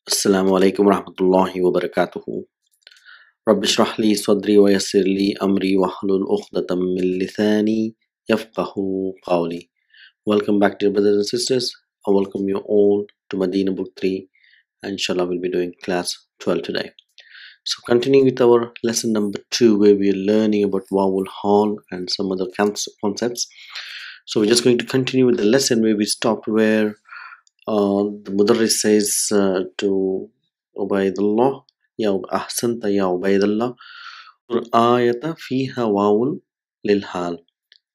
Assalamu alaikum warahmatullahi wabarakatuh. Rabbi shrah li sadri wa yassir li amri wahlul uqdatam min lisani yafqahu qawli. Welcome back, dear brothers and sisters. I welcome you all to Medina Book 3. And inshallah, we'll be doing class 12 today. So, continuing with our lesson number 2, where we are learning about Wawul Hal and some other concepts. So, we're just going to continue with the lesson where we stopped, where the Mudarris says to Ubaidullah, Ya Ahsanta Ya Ubaidullah, ayata fiha wawul lil hal.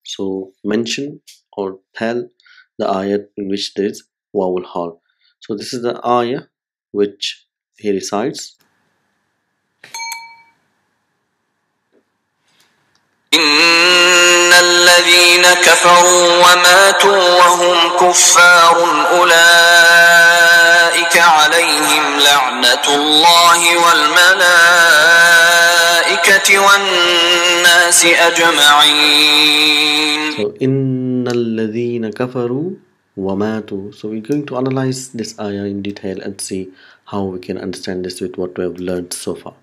So mention or tell the ayat in which there is wawul hal. So this is the ayah which he recites. إن الذين كفروا وماتوا وهم كفار أولئك عليهم لعنة الله والملائكة والناس أجمعين. So إن الذين كفروا وماتوا. So we're going to analyze this ayah in detail and see how we can understand this with what we have learned so far.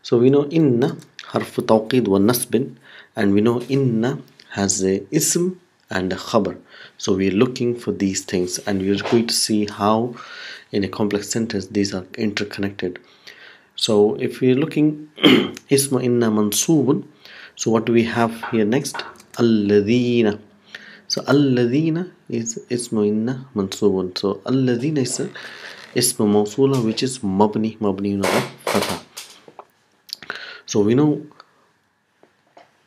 So we know inna harfu tawqid wa nasbin, and we know inna has a ism and a khabar. So we are looking for these things, and we are going to see how in a complex sentence these are interconnected. So if we are looking isma inna mansubun, so what do we have here next? Alladhina. So alladhina is isma inna mansubun. So alladhina is a isma mawsula which is mabni ala fatha. So we know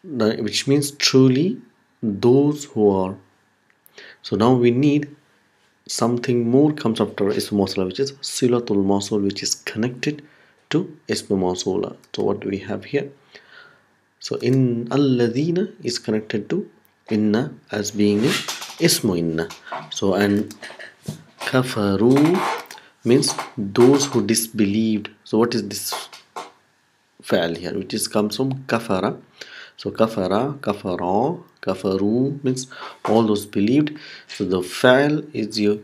that, which means truly those who are. So now we need something more comes after ism mawsula, which is silatul mawsul, which is connected to ism mawsula. So what do we have here? So in alladhina is connected to inna as being a ismu inna. So and kafaru means those who disbelieved. So what is this fa'al here, which is comes from kafara? So kafara, kafara, kafaru means all those believed. So the fa'al is your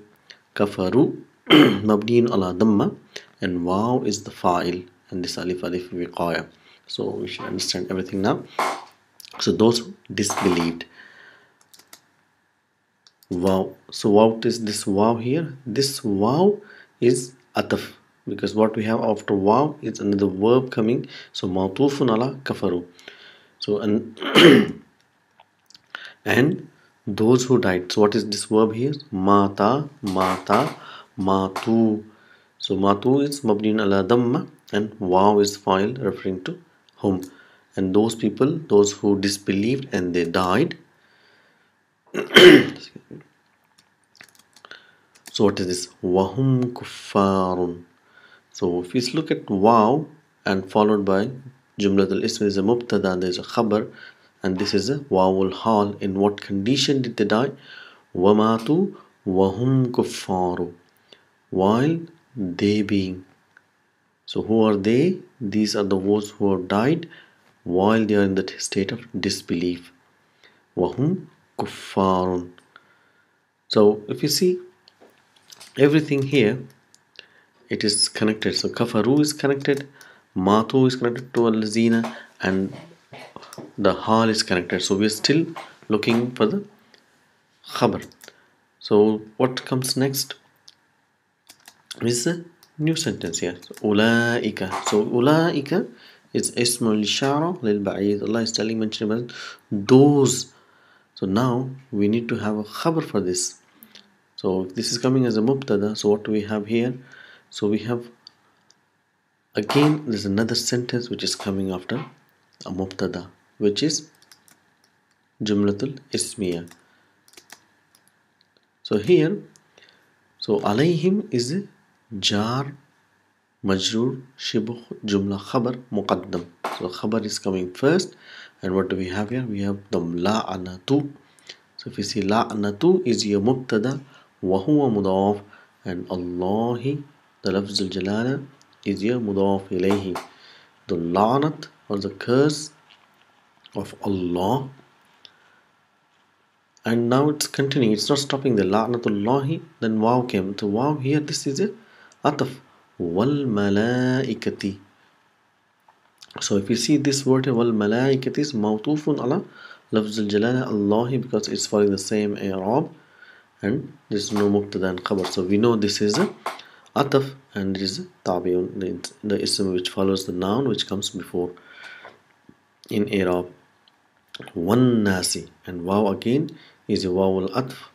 kafaru mabniin ala damma, and waw is the fa'il, and this alif wiqaya. So we should understand everything now. So those who disbelieved. Wow. So what is this wow here? This wow is ataf, because what we have after wow is another verb coming. So ma'tufun ala kafaru. So and and those who died. So what is this verb here? Mata, mata, matu. So matu is mabniun ala damma, and wow is fa'il referring to whom. And those people, those who disbelieved and they died. So what is this? Wahum kuffarun. So if we look at wow and followed by jumlatul ism is a mubtada, there is a khabar, and this is a wawul hal. In what condition did they die? Wamatu wahum kuffaru, while they being. So who are they? These are the ones who have died while they are in the state of disbelief. Wahum kuffarun. So if you see everything here, it is connected. So kafaru is connected, matu is connected to al-lazina, and the hal is connected. So we are still looking for the khabar. So what comes next is a new sentence here. So, ulaika. So ulaika is ismul ishara lil ba'id. Allah is telling, mentioning about those. So now we need to have a khabar for this. So this is coming as a mubtada. So what do we have here? So we have, again, there's another sentence which is coming after a mubtada, which is jumlatul ismiya. So here, so alayhim is a jar majrur shibh jumla khabar muqaddam. So khabar is coming first, and what do we have here? We have the la'anatu. So if you see la'anatu is your mubtada wa huwa mudaf, and Allahi, the lafz al jalala, is your mudaf ilayhi. The la'nat or the curse of Allah. And now it's continuing, it's not stopping the la'natullahi, then wow came. So wow here, this is a ataf. وَالْمَلَائِكَةِ. So if you see this word وَالْمَلَائِكَةِ is موطوف على لفظ الجلالة الله, because it's following the same i'rab and there's no mubtada and khabar. So we know this is a ataf and it is tabi'un, the ism which follows the noun which comes before in i'rab. وَالنَّاسِ, and waw again is a waw al-atf.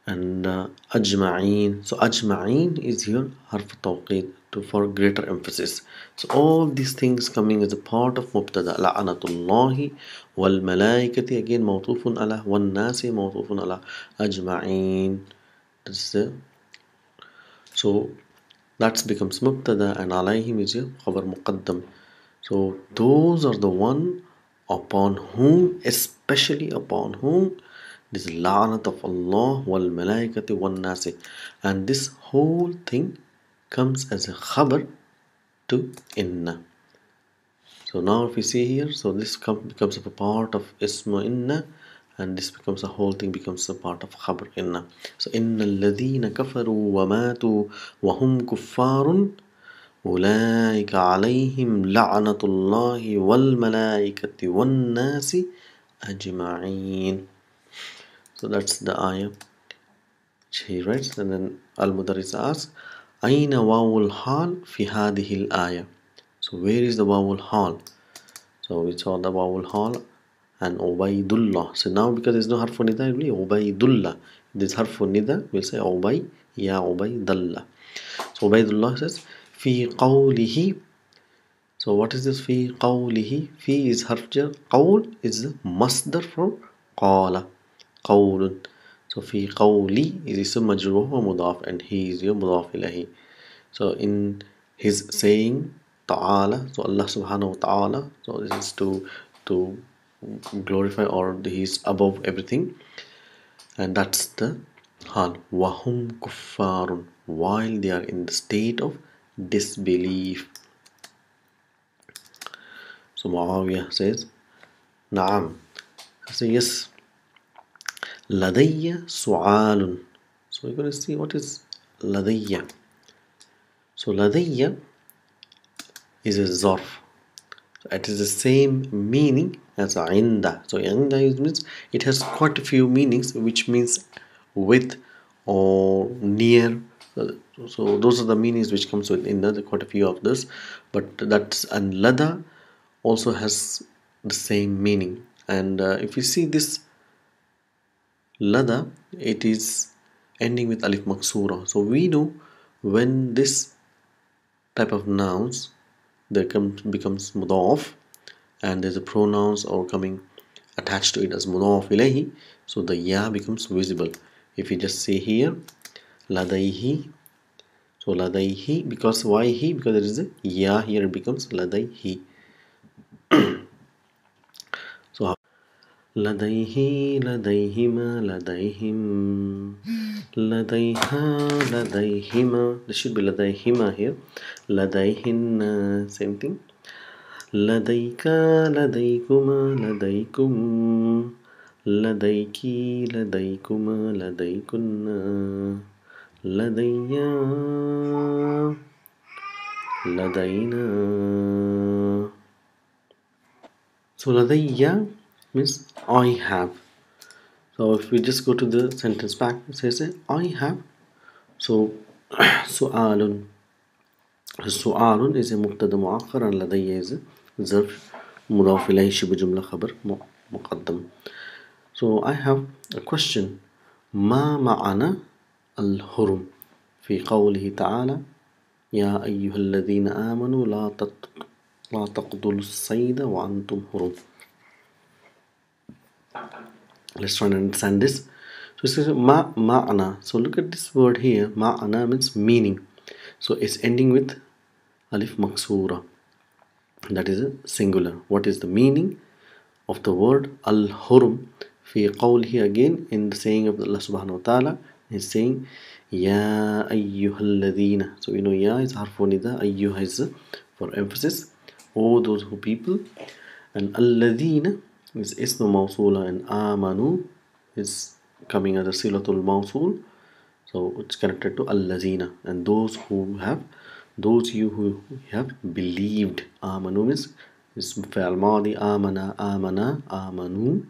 And ajma'een, so ajma'een is here harf tawqid, to for greater emphasis. So all these things coming as a part of mubtada. La'anatullahi wal malaikati, again mawtufun ala, wan nasi mawtufun ala ajma'een. So that becomes mubtada and alayhim is a khabar muqaddam. So those are the one upon whom, especially upon whom, this la'anat of Allah wal malaikati wal nasi, and this whole thing comes as a khabar to inna. So now if you see here, so this becomes a part of isma inna, and this becomes a whole thing becomes a part of khabar inna. So inna alladhina kafaru wa matu wa hum kuffarun أولئك عليهم لعنة الله والملائكة والناس أجمعين. So that's the ayah which he writes, and then Al-Mudarris asks, أين واو الحال في هذه الآية? So where is the واو الحال? So we saw the واو الحال and Ubaydullah. So now because there is no harf nida, it will be Ubaydullah. This harf nida will say Ubay, ya Ubaydullah. So Ubaydullah says في قوله. So what is this في قوله? في is harf jar, قول is the masdar from قال, قول. So في قولي is اسم مجرور ومضاف, and he is your مضاف إليه. So in his saying ta'ala, so Allah subhanahu wa ta'ala, so this is to glorify, or he is above everything, and that's the hal. Wahum kuffarun, while they are in the state of disbelief. So Muawiyah says na'am, I say yes. Ladayya su'alun. So we're going to see what is ladayya. So ladayya is a zarf. So it is the same meaning as inda. So inda means it has quite a few meanings, which means with or near. So those are the meanings which comes with inda. There are quite a few of this, but that's, and lada also has the same meaning. And if you see this lada, it is ending with alif maksura. So we know when this type of nouns becomes mudaf, and there's a pronouns or coming attached to it as mudaf ilayhi, so the ya becomes visible. If you just say here ladayhi, so ladayhi, because why he? Because there is a ya here, it becomes ladayhi. So ladayhi, ladayhima, ladayhim, ladayha, ladayhima. There should be ladayhima here. Ladayhin, same thing. Ladayka, ladaykuma, ladaykum, ladayki, ladaykuma, ladaykunna, ladayya, ladayna. So ladayya means I have. So if we just go to the sentence back, it says I have. So su'alun. Su'alun is a mubtada mu'akhkhar, and ladayya is a zarf mudaf ilayhi shibh jumla khabar muqaddam. So I have a question. ما معنى الحرم في قوله تعالى يا أيها الذين آمنوا لا تقتلوا الصيد وأنتم حرم. Let's try and understand this. So it says ma'ana. So look at this word here. Ma'ana means meaning. So it's ending with alif maksura. That is a singular. What is the meaning of the word al-hurum? Fi qawlihi, again in the saying of Allah subhanahu wa ta'ala, is saying Ya ayyuhalladhina. So we know Ya is harfu nida, ayyuha is for emphasis. Oh, those who people. And alladhina is ismu mawsula, and amanu is coming as a silatul mawsul. So it's connected to allazina, and those you who have believed. Amanu means is fi'al madi, amana, amanu.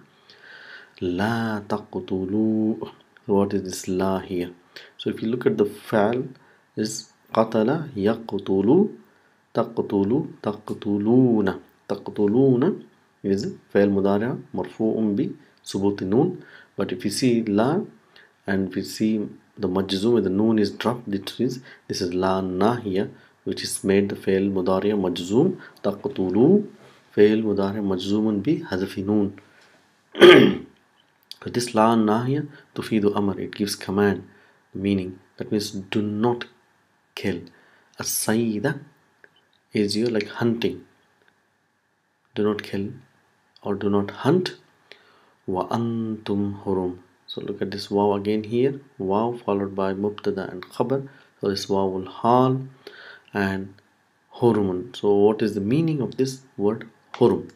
La taqtulu. What is this la here? So if you look at the fi'al is qatala yaqtulu, taqtulu, taqtuluna. Taqtuluna is fi'al mudari' marfu'un bi subut nun. But if you see la, and we see the majzum with the noon is dropped, this is la nahiya, which is made the fail mudari majzum. Taqtulu fail mudari majzumun bi hazfi noon. So this la nahiya tufidu amr, it gives command meaning. That means do not kill. As-sayda is your like hunting. Do not kill or do not hunt. Wa antum hurum. So look at this waw again here. Waw followed by mubtada and khabar. So this waw will hal and hurumun. So what is the meaning of this word hurum?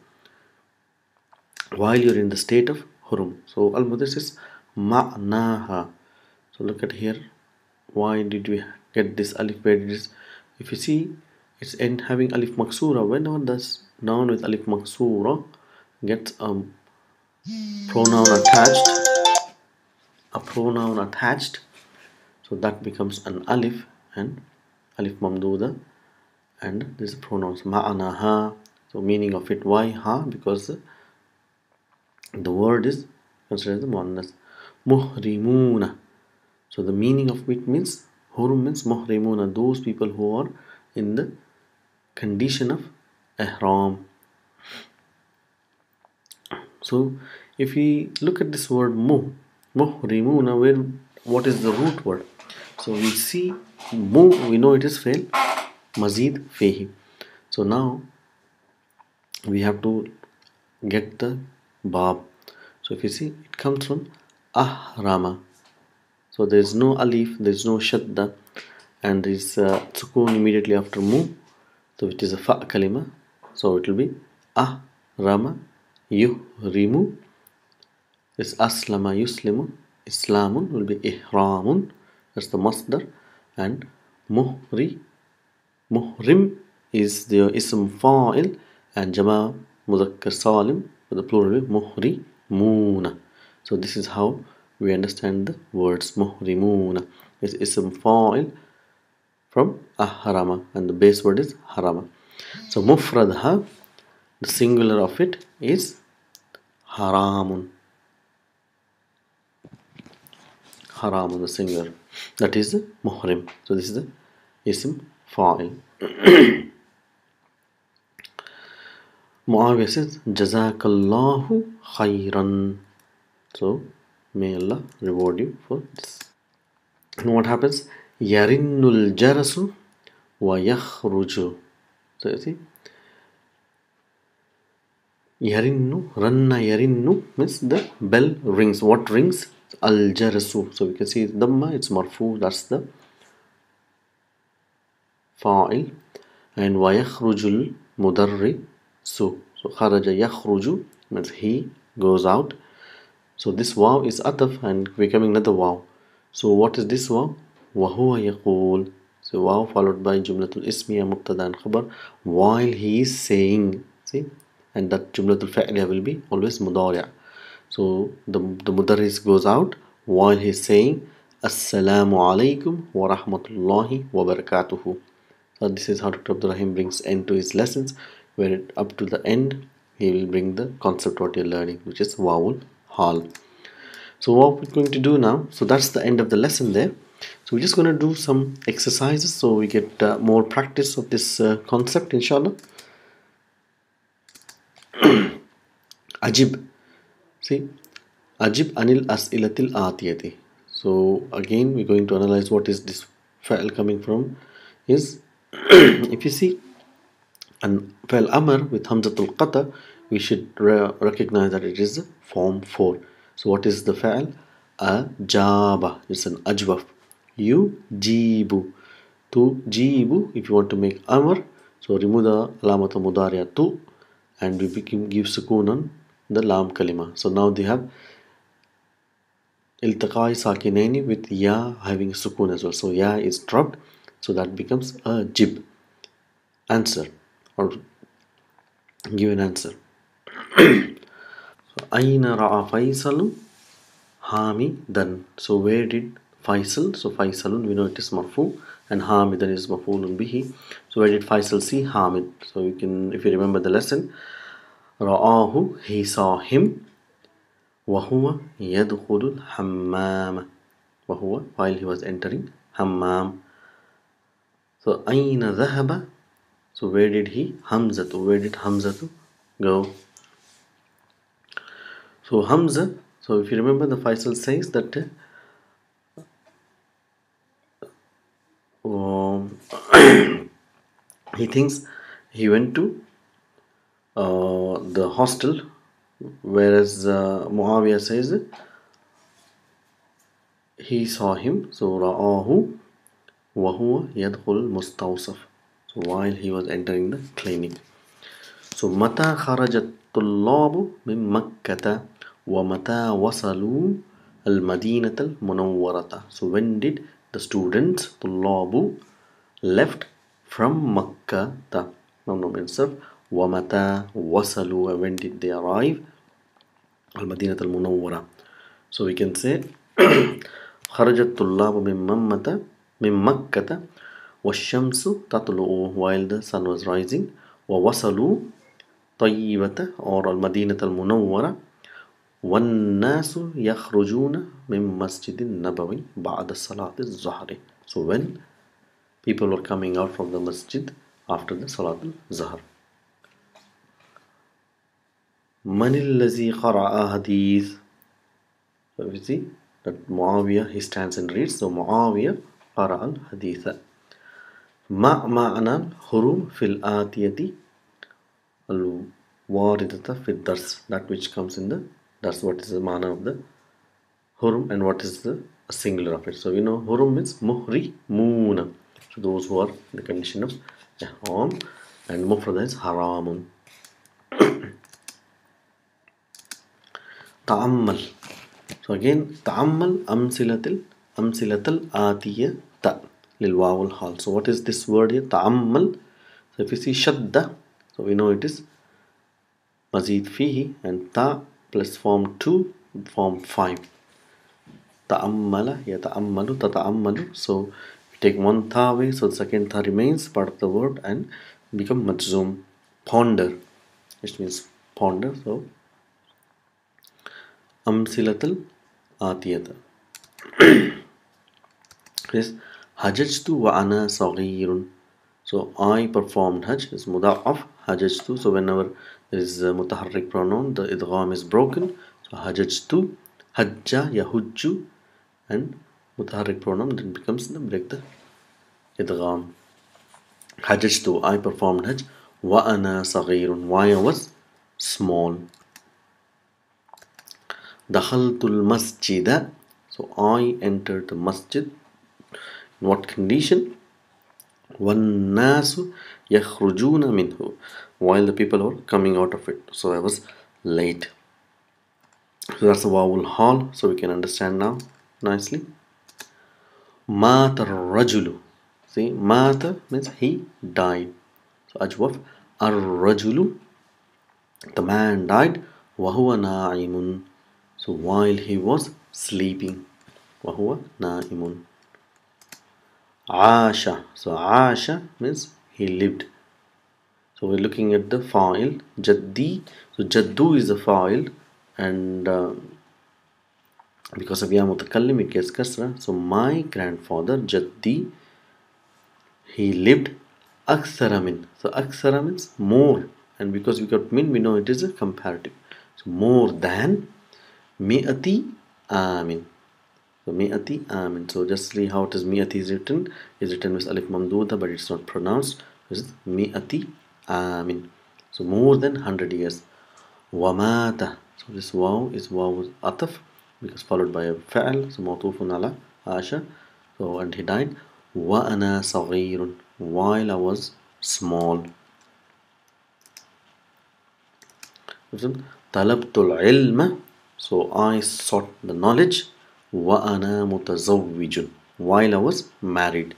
While you're in the state of hurum. So al-mudaris is ma'naha. So look at here. Why did we get this alif? Where did this? If you see, it's in having alif maksura. Whenever this noun with alif maksura gets pronoun attached, so that becomes an alif, and alif mamduda, and this pronouns ma'anaha. So meaning of it, why ha? Because the word is considered the muannas. Muhrimuna. So the meaning of it means hurum means muhrimuna, those people who are in the condition of ihram. So if we look at this word muhrimuna, what is the root word? So we see we know it is fail mazid fihi. So now we have to get the bab. So if you see, it comes from ahrama. So there is no alif, there is no shadda, and there is sukun immediately after mu. So it is a fa kalima. So it will be ahrama yuhrimu. This aslama yuslimu. Islamun will be ihramun. That's the masdar. And muhrim is the ism fa'il, and jama muzakkar salim with the plural muhrimuna. So this is how we understand the words muhrimuna. It's ism fa'il from ahrama, and the base word is harama. So mufradha, the singular of it is haramun. Haramun, the singular. That is the muhrim. So this is the ism fa'il. Muawiyah says, Jazakallahu khairan. So, may Allah reward you for this. And what happens? Yarinnul jarasu wa yakhruju. So, you see, Yarinnu, ranna yarinnu means the bell rings. What rings? Al jarasu. So, we can see Dhamma, it's marfu, that's the fa'il. And wa yakhrujul mudarri. So kharaja yakhruju means he goes out. So this waw is ataf and becoming another waw. So what is this waw? Wa huwa yaqul. So waw followed by jumlatul ismiya mubtada and khabar while he is saying. See, and that jumlatul fa'liya will be always mudari'. So the mudarris goes out while he is saying Assalamu alaikum wa rahmatullahi wa barakatuhu. So this is how Dr. Abdul Rahim brings end to his lessons, where up to the end he will bring the concept what you're learning, which is wawul hal. So what we're going to do now, so that's the end of the lesson there. So we're just going to do some exercises so we get more practice of this concept, inshallah. Ajib. See, Ajib anil as'ilatil atiyati. So again we're going to analyze what is this fa'il coming from. Is if you see an fa'il amr with hamzatul qata, we should recognize that it is the form 4. So what is the fa'il? Ajaba. It's an ajwaf. Yujibu. To jibu, if you want to make amr, so remove the alamata mudariya tu, and we give sukoon on the lam kalima. So now they have iltiqai sakinaini with ya having sukun as well. So ya is dropped, so that becomes a jib. Answer or give an answer. Aina ra'a Faisalu Hamidan. So where did Faisal? So Faisalun, we know it is marfu, and Hamidan is mafulun bihi. So where did Faisal see Hamid? So you can, if you remember the lesson, Ra'ahu, he saw him. وهو يدخل الحمام. وهو, while he was entering hammam. So أين ذهب? So where did he? Hamzatu. Where did Hamzatu go? So Hamza, so if you remember, the Faisal says that he thinks he went to the hostel, whereas Muawiyah says he saw him. So Ra'ahu وهو يدخل المستوصف. So while he was entering the clinic. So متى خرج الطلاب من مكة ومتى وصلوا المدينة المنورة. So when did the students طلاب left from Makkah? ومتى وصلوا, when did they arrive المدينة المنورة. So we can say خرج الطلاب من مكة والشمس تطلع, while the sun was rising. ووصلوا طيبة or المدينة المنورة والناس يخرجون من مسجد النبوي بعد صلاة الظهر. So when people were coming out from the masjid after the Salat al-Zuhr. من الذي قرأ حديث. So we see that Muawiyah, he stands and reads. So Muawiyah قرأ الحديث. ما معنى الحروف في الآتية الواردة في الدرس. That which comes in the dars. What is the mana of the hurum and what is the singular of it. So we know hurum means muhrimuna. So those who are in the condition of ihram, and mufrad is haramun. Ta'ammal. So again, ta'ammal amsilatil atiyya ta lil waw al hal. So what is this word here? Ta'ammal. So if you see shadda, so we know it is mazid fihi, and ta plus form 2 form 5. Ta'ammala yata'ammalu tata'ammalu. So we take one tha away, so the second tha remains part of the word and become majzoom. Ponder, which means ponder. So amsilatul atiyata. Yes, hajajtu wa ana saghirun. So I performed hajj is muda'af hajajtu. So whenever there is a mutaharrik pronoun, the idgham is broken. So hajajtu, hajja, yahujju, and mutaharrik pronoun then becomes the break the idgham. Hajajtu, I performed hajj. Wa ana saghirun, why I was small. Dakhaltul masjida. So I entered the masjid. In what condition? وَالنَّاسُ يَخْرُجُونَ مِنْهُ, while the people were coming out of it. So I was late. So that's the wawul hal. So we can understand now nicely. Mata rajulu. See, mata means he died. So ajwaf ar-rajulu, the man died. وَهُوَ نَائِمٌ. So while he was sleeping. وَهُوَ نَائِمٌ. Asha. So Asha means he lived. So we're looking at the fa'il Jaddi. So Jaddu is the fa'il, and because of ya mutakallim it gets kasra. So my grandfather Jaddi, he lived akthara min. So akthara means more, and because we got min, we know it is a comparative. So more than mi'ati amin. So mi'ati amin. So just see how it is mi'ati is written. Is written with alif mamduda, but it's not pronounced. It's mi'ati amin. So more than 100 years. Wamata. So this waw is waw ataf, because followed by a fa'al. So mawtufun ala Asha. So and he died. Wa ana saghirun, while I was small. Talabtul ilma. So I sought the knowledge. وأنا متزوج, while I was married.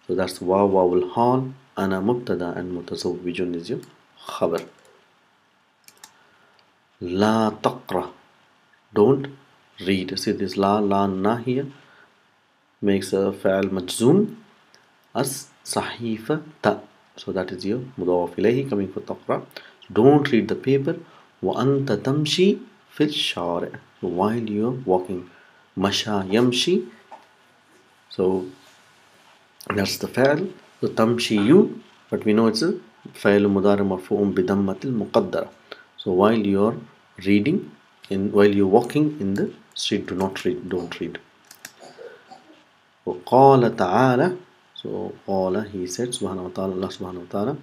So that's واو الحال, أنا مبتدا and متزوج is your خبر. لا تقرأ, don't read. See this لا ناهية makes a فعل مجزوم as صحيفة تا. So that is your مضاف إليه coming for تقرأ. Don't read the paper. وأنت تمشي في الشارع. So while you're walking. مشى يمشي. So that's the فعل. So تمشي you, but we know it's a فعل مضارع مرفوع بضمة المقدرة. So while you're reading, while you're walking in the street, do not read, don't read. وقال تعالى, so قال, he said, subhanahu wa ta'ala, Allah subhanahu wa ta'ala,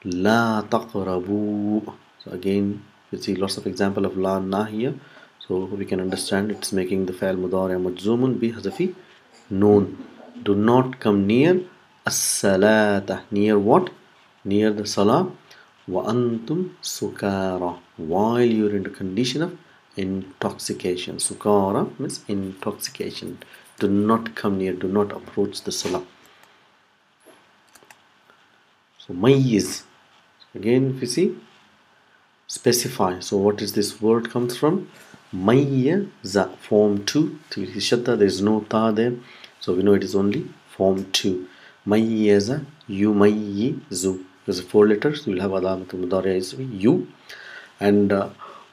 لا تقربوا. So again, you see lots of example of لا ناهية. So we can understand it's making the فعل مضارع مجزوم بحذف نون. Do not come near الصلاة. Near what? Near the salah. وأنتم سكارى, while you're in the condition of intoxication. Sukara means intoxication. Do not come near, do not approach the salah. So mayyiz, again if you see, specify. So what is this word comes from? Mayyaza, form 2. There is no ta there, so we know it is only form 2. Mayyaza, yumayyizu. There's 4 letters. You will have alamatul mudari'a is you. And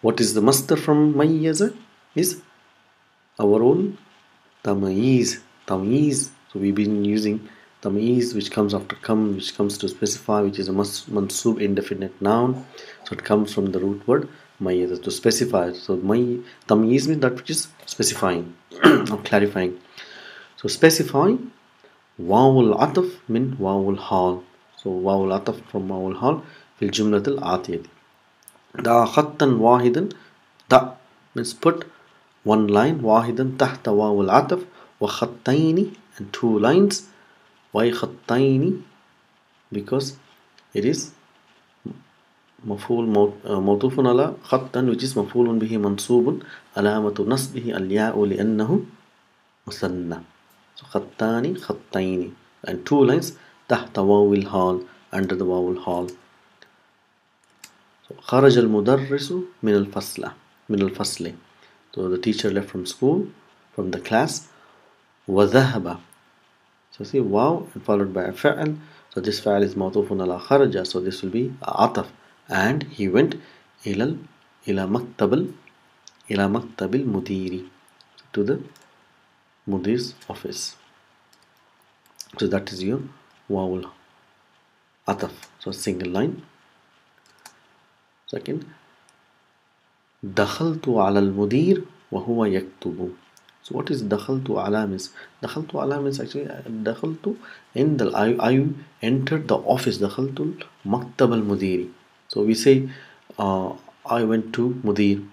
what is the masdar from mayyaza? Is our own tamyiz. Tamyiz. So we've been using tamyiz, which comes after come, which comes to specify, which is a mansub indefinite noun. So it comes from the root word mayyaza, to specify. So tamyiz means that which is specifying or clarifying. So specify. Wawul ataf min wawul hal. So wawul ataf from wawul hal fil jumlatil atiyati. Da khattan wahidan. Da means put one line. Wahidan tahta wawul ataf. Wa khattayni, and 2 lines. Why khattayni? Because it is مفعول موصوف على خطا, which is مفعول به منصوب علامة نصبه الياء لأنه مثنى. So خطان خطين, and 2 lines تحت واو الحال, under the واو الحال. So خرج المدرس من الفصل. So the teacher left from school, from the class. وذهب. So see واو followed by a فعل. So this فعل is موصوف على خرج, so this will be عطف. And he went إلى مكتب المدير, to the mudir's office. So that is your wawul ataf. So single line. Second, دخلت على المدير وهو يكتب. So what is دخلت على means? دخلت على means actually دخلت in the, I entered the office. دخلت مكتب المدير. So we say I went to mudir.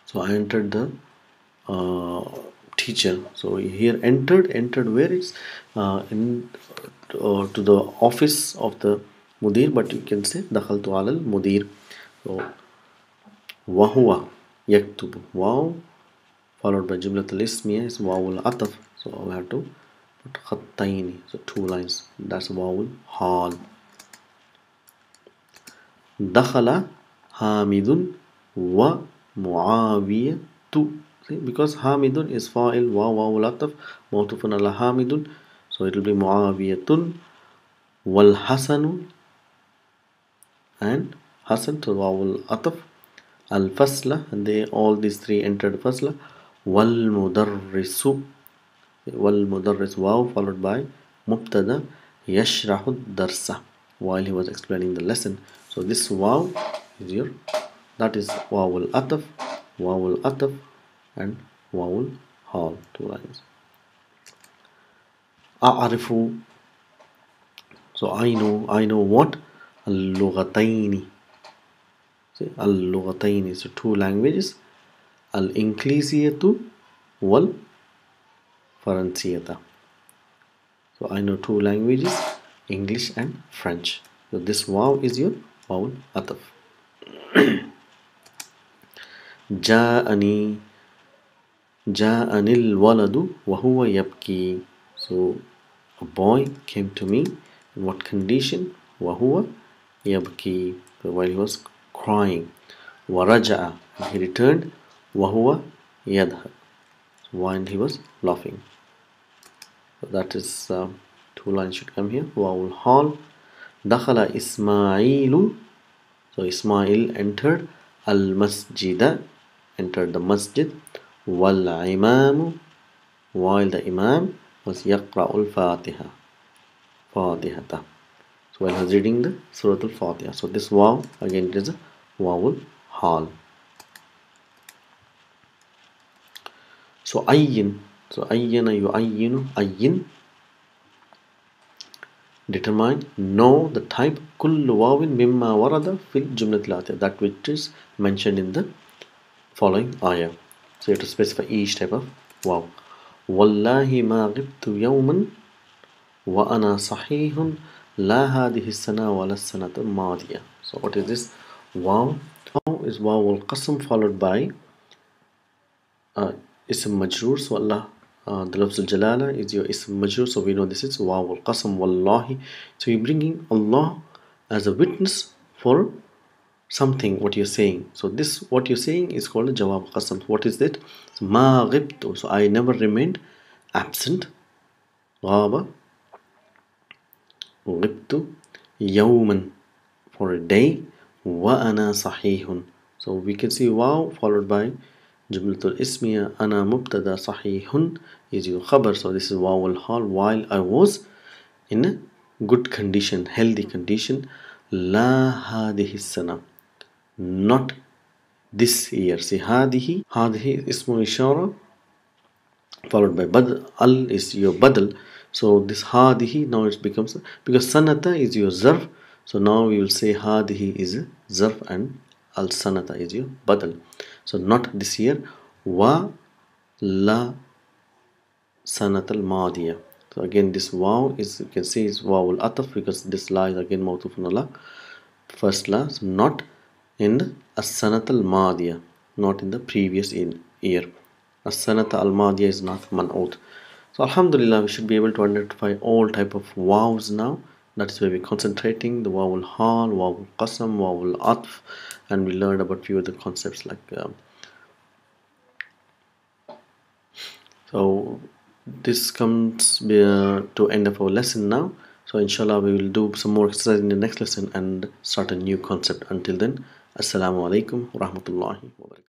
So I entered the teacher. So here entered where is in to the office of the mudir, but you can say دخلت على المدير. So وهو يكتب, واو followed by جملة الاسمية is واو العطف. So we have to put خطين, so 2 lines. That's واو الحال. دخل حامد ومعاوية. Because حامد is فاعل, واو العطف موصوف على حامد, so it will be معاوية. والحسن, and Hasan, so واو العطف. الفصل, and they all these 3 entered فصل. والمدرس واو followed by مبتدا يشرح الدرس, while he was explaining the lesson. So this واو is your, that is واو العطف and واو الحال, 2 lines. أعرف, so I know what? اللغتين. See, اللغتين, so 2 languages. الإنجليزية والفرنسية. So I know 2 languages, English and French. So this واو is your واو العطف. جاءني, جاءني الولد وهو يبكي. So a boy came to me in what condition? وهو يبكي, so while he was crying. ورجع, and he returned. وهو يضحك, while he was laughing. So that is two lines should come here. واو الحال. دخل إسماعيل, so Ismail entered. المسجد, entered the masjid. والإمام, while the imam was يقرأ الفاتحة, فاتحة, so while he was reading the Surah Al-Fatiha. So this waw, again it is a wawul hal. So ayyin, so ayyana yu'ayyinu, ayyin, determine, know the type, kullu wawin mimma warada fil jumlatil atiyah, that which is mentioned in the following ayah. So you have to specify each type of waw. Wallahi ma ghibtu yawman wa ana sahihun la hadhihi as-sana wa la as-sanata al-madiyah. So what is this waw? Waw is waw al-qasam followed by ism majroor. So Allah, the lafz al-jalala is your ism majroor, so we know this is waw al-qasam, wallahi. So you're bringing Allah as a witness for something what you're saying. So this what you're saying is called a jawab qasam. What is that? So, ma ghibtu, so I never remained absent. Ghaba, ghibtu, yawman, for a day. Wa ana sahihun, so we can see wow followed by jumlatul ismiya. Ana mubtada, sahihun is your khabar, so this is waw al hal, while I was in a good condition, healthy condition. La hadihi sana, not this year. See, hadihi, hadihi ismu ishara followed by badal. Al is your badal, so this hadihi now it becomes, because sanata is your zarf, so now we will say hadihi is zarf and al sanata is your badal. So not this year. Wa la sanat al madiya, so again this waw is, you can see is waw al ataf, because this la is again mawtufun ala first la, so not in the as-sanat al-madiya, not in the previous year. As-sanat al-madiya is not man'ut. So alhamdulillah, we should be able to identify all type of waws now. That is where we're concentrating, the waw al-hal, waw al-qasam, waw al-atf, and we learned about few other concepts like so this comes to end of our lesson now. So inshallah we will do some more exercise in the next lesson and start a new concept. Until then, assalamu alaikum wa rahmatullahi wa barakatuh.